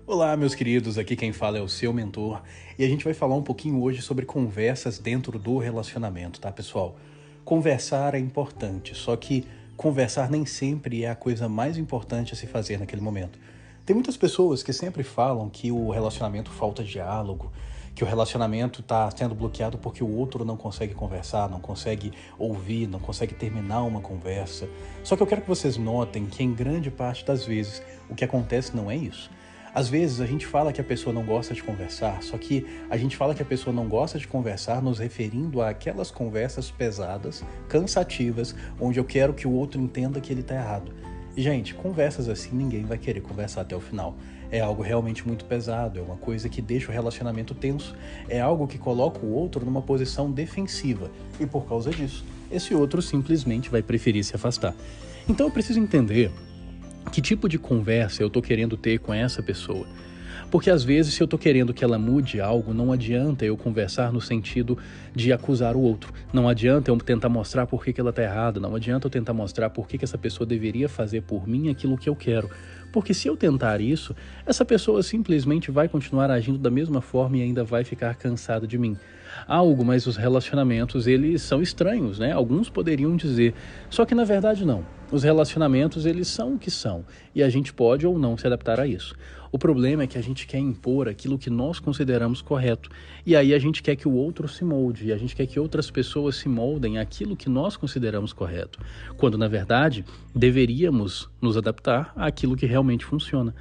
Olá, meus queridos, aqui quem fala é o seu mentor e a gente vai falar um pouquinho hoje sobre conversas dentro do relacionamento, tá, pessoal? Conversar é importante, só que conversar nem sempre é a coisa mais importante a se fazer naquele momento. Tem muitas pessoas que sempre falam que o relacionamento falta diálogo, que o relacionamento está sendo bloqueado porque o outro não consegue conversar, não consegue ouvir, não consegue terminar uma conversa. Só que eu quero que vocês notem que em grande parte das vezes o que acontece não é isso. Às vezes a gente fala que a pessoa não gosta de conversar, só que a gente fala que a pessoa não gosta de conversar nos referindo àquelas conversas pesadas, cansativas, onde eu quero que o outro entenda que ele está errado. E, gente, conversas assim ninguém vai querer conversar até o final. É algo realmente muito pesado, é uma coisa que deixa o relacionamento tenso, é algo que coloca o outro numa posição defensiva. E por causa disso, esse outro simplesmente vai preferir se afastar. Então eu preciso entender que tipo de conversa eu tô querendo ter com essa pessoa. Porque às vezes, se eu tô querendo que ela mude algo, não adianta eu conversar no sentido de acusar o outro. Não adianta eu tentar mostrar por que ela tá errada. Não adianta eu tentar mostrar por que essa pessoa deveria fazer por mim aquilo que eu quero. Porque se eu tentar isso, essa pessoa simplesmente vai continuar agindo da mesma forma e ainda vai ficar cansada de mim. Mas os relacionamentos, eles são estranhos, né? Alguns poderiam dizer. Só que na verdade não. Os relacionamentos, eles são o que são. E a gente pode ou não se adaptar a isso. O problema é que a gente quer impor aquilo que nós consideramos correto. E aí a gente quer que o outro se molde. E a gente quer que outras pessoas se moldem àquilo que nós consideramos correto. Quando, na verdade, deveríamos nos adaptar àquilo que realmente funciona.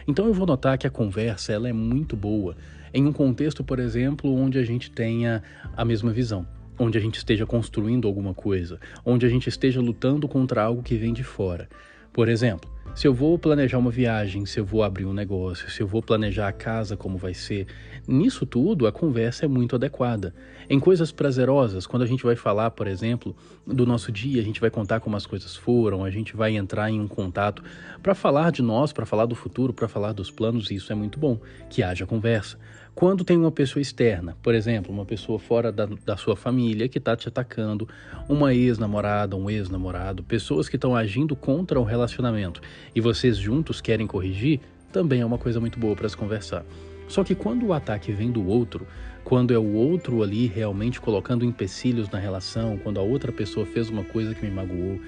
Então eu vou notar que a conversa ela é muito boa em um contexto, por exemplo, onde a gente tenha a mesma visão, onde a gente esteja construindo alguma coisa, onde a gente esteja lutando contra algo que vem de fora. Por exemplo, se eu vou planejar uma viagem, se eu vou abrir um negócio, se eu vou planejar a casa como vai ser, nisso tudo a conversa é muito adequada. Em coisas prazerosas, quando a gente vai falar, por exemplo, do nosso dia, a gente vai contar como as coisas foram, a gente vai entrar em um contato para falar de nós, para falar do futuro, para falar dos planos, e isso é muito bom, que haja conversa. Quando tem uma pessoa externa, por exemplo, uma pessoa fora da sua família que está te atacando, uma ex-namorada, um ex-namorado, pessoas que estão agindo contra o relacionamento e vocês juntos querem corrigir, também é uma coisa muito boa para se conversar. Só que quando o ataque vem do outro, quando é o outro ali realmente colocando empecilhos na relação, quando a outra pessoa fez uma coisa que me magoou,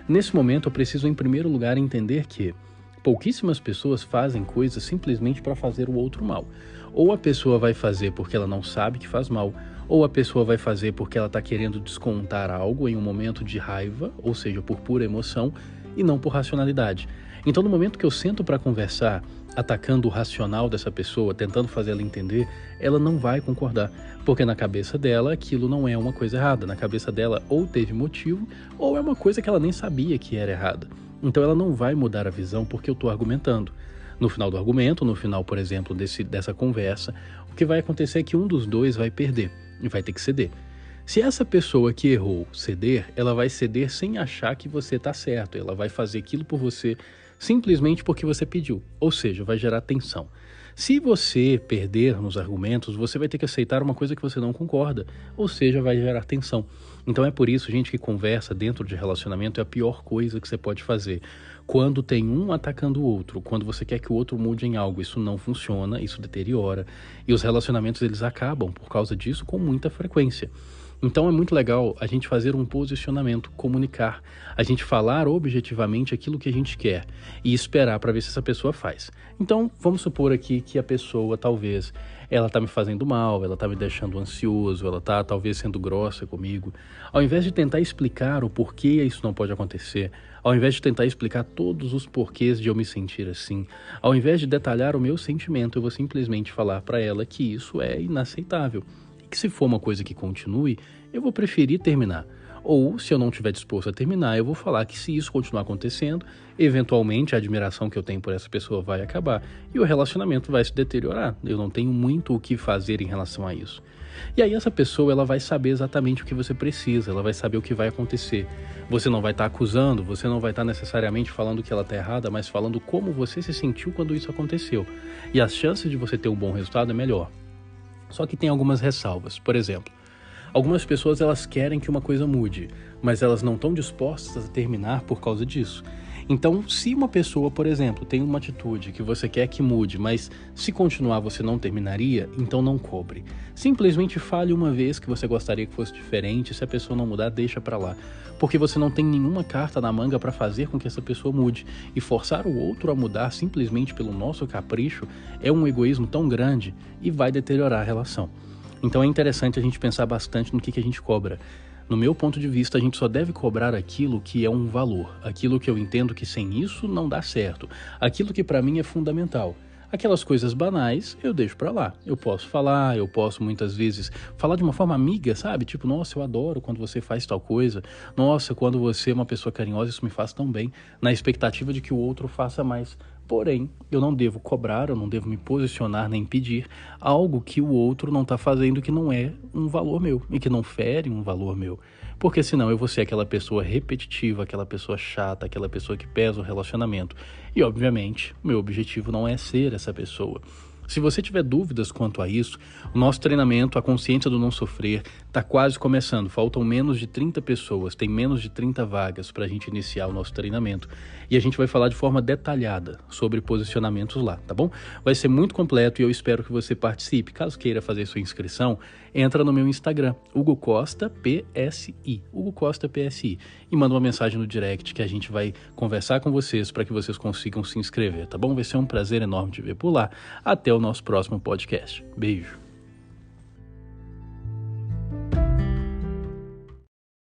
nesse momento eu preciso em primeiro lugar entender que pouquíssimas pessoas fazem coisas simplesmente para fazer o outro mal. Ou a pessoa vai fazer porque ela não sabe que faz mal, ou a pessoa vai fazer porque ela está querendo descontar algo em um momento de raiva, ou seja, por pura emoção, e não por racionalidade. Então, no momento que eu sento para conversar, atacando o racional dessa pessoa, tentando fazer ela entender, ela não vai concordar, porque na cabeça dela aquilo não é uma coisa errada. Na cabeça dela ou teve motivo, ou é uma coisa que ela nem sabia que era errada. Então ela não vai mudar a visão porque eu estou argumentando. No final do argumento, no final, por exemplo, dessa conversa, o que vai acontecer é que um dos dois vai perder e vai ter que ceder. Se essa pessoa que errou ceder, ela vai ceder sem achar que você está certo. Ela vai fazer aquilo por você simplesmente porque você pediu, ou seja, vai gerar tensão. Se você perder nos argumentos, você vai ter que aceitar uma coisa que você não concorda, ou seja, vai gerar tensão. Então é por isso, gente, que conversa dentro de relacionamento é a pior coisa que você pode fazer. Quando tem um atacando o outro, quando você quer que o outro mude em algo, isso não funciona, isso deteriora, e os relacionamentos eles acabam por causa disso com muita frequência. Então é muito legal a gente fazer um posicionamento, comunicar, a gente falar objetivamente aquilo que a gente quer e esperar para ver se essa pessoa faz. Então vamos supor aqui que a pessoa talvez ela tá me fazendo mal, ela tá me deixando ansioso, ela tá talvez sendo grossa comigo. Ao invés de tentar explicar o porquê isso não pode acontecer, ao invés de tentar explicar todos os porquês de eu me sentir assim, ao invés de detalhar o meu sentimento, eu vou simplesmente falar para ela que isso é inaceitável. Que se for uma coisa que continue, eu vou preferir terminar. Ou, se eu não estiver disposto a terminar, eu vou falar que se isso continuar acontecendo, eventualmente a admiração que eu tenho por essa pessoa vai acabar e o relacionamento vai se deteriorar. Eu não tenho muito o que fazer em relação a isso. E aí essa pessoa ela vai saber exatamente o que você precisa, ela vai saber o que vai acontecer. Você não vai estar acusando, você não vai estar necessariamente falando que ela está errada, mas falando como você se sentiu quando isso aconteceu. E as chances de você ter um bom resultado é melhor. Só que tem algumas ressalvas. Por exemplo, algumas pessoas elas querem que uma coisa mude, mas elas não estão dispostas a terminar por causa disso. Então, se uma pessoa, por exemplo, tem uma atitude que você quer que mude, mas se continuar você não terminaria, então não cobre. Simplesmente fale uma vez que você gostaria que fosse diferente, se a pessoa não mudar, deixa pra lá. Porque você não tem nenhuma carta na manga para fazer com que essa pessoa mude. E forçar o outro a mudar simplesmente pelo nosso capricho é um egoísmo tão grande e vai deteriorar a relação. Então é interessante a gente pensar bastante no que a gente cobra. No meu ponto de vista, a gente só deve cobrar aquilo que é um valor, aquilo que eu entendo que sem isso não dá certo, aquilo que para mim é fundamental. Aquelas coisas banais, eu deixo pra lá. Eu posso falar, eu posso muitas vezes falar de uma forma amiga, sabe? Tipo, nossa, eu adoro quando você faz tal coisa. Nossa, quando você é uma pessoa carinhosa, isso me faz tão bem. Na expectativa de que o outro faça mais. Porém, eu não devo cobrar, eu não devo me posicionar nem pedir algo que o outro não está fazendo que não é um valor meu e que não fere um valor meu. Porque senão eu vou ser aquela pessoa repetitiva, aquela pessoa chata, aquela pessoa que pesa o relacionamento. E obviamente, meu objetivo não é ser essa pessoa. Se você tiver dúvidas quanto a isso, o nosso treinamento, a consciência do não sofrer, está quase começando. Faltam menos de 30 pessoas, tem menos de 30 vagas para a gente iniciar o nosso treinamento. E a gente vai falar de forma detalhada sobre posicionamentos lá, tá bom? Vai ser muito completo e eu espero que você participe. Caso queira fazer sua inscrição, entra no meu Instagram, Hugo Costa PSI, Hugo Costa PSI, e manda uma mensagem no direct que a gente vai conversar com vocês para que vocês consigam se inscrever, tá bom? Vai ser um prazer enorme te ver por lá. Até o nosso próximo podcast. Beijo.